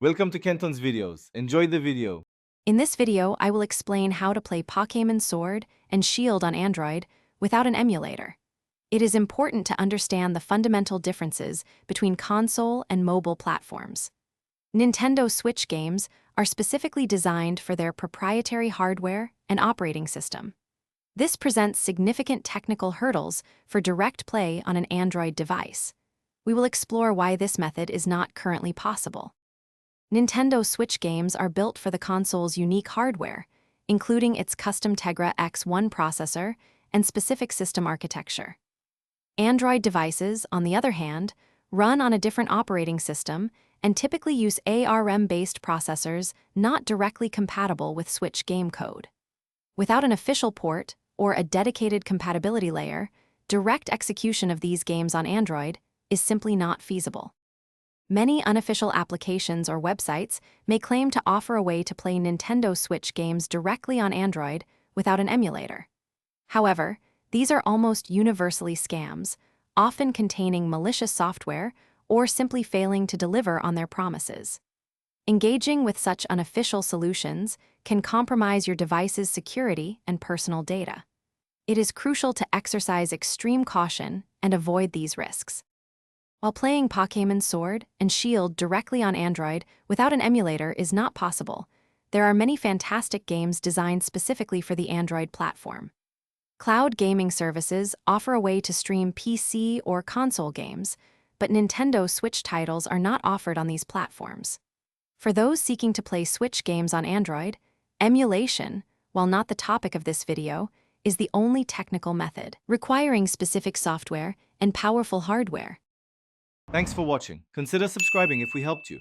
Welcome to Kenton's videos. Enjoy the video. In this video, I will explain how to play Pokémon Sword and Shield on Android without an emulator. It is important to understand the fundamental differences between console and mobile platforms. Nintendo Switch games are specifically designed for their proprietary hardware and operating system. This presents significant technical hurdles for direct play on an Android device. We will explore why this method is not currently possible. Nintendo Switch games are built for the console's unique hardware, including its custom Tegra X1 processor and specific system architecture. Android devices, on the other hand, run on a different operating system and typically use ARM-based processors not directly compatible with Switch game code. Without an official port or a dedicated compatibility layer, direct execution of these games on Android is simply not feasible. Many unofficial applications or websites may claim to offer a way to play Nintendo Switch games directly on Android without an emulator. However, these are almost universally scams, often containing malicious software or simply failing to deliver on their promises. Engaging with such unofficial solutions can compromise your device's security and personal data. It is crucial to exercise extreme caution and avoid these risks. While playing Pokémon Sword and Shield directly on Android without an emulator is not possible, there are many fantastic games designed specifically for the Android platform. Cloud gaming services offer a way to stream PC or console games, but Nintendo Switch titles are not offered on these platforms. For those seeking to play Switch games on Android, emulation, while not the topic of this video, is the only technical method, requiring specific software and powerful hardware. Thanks for watching. Consider subscribing if we helped you.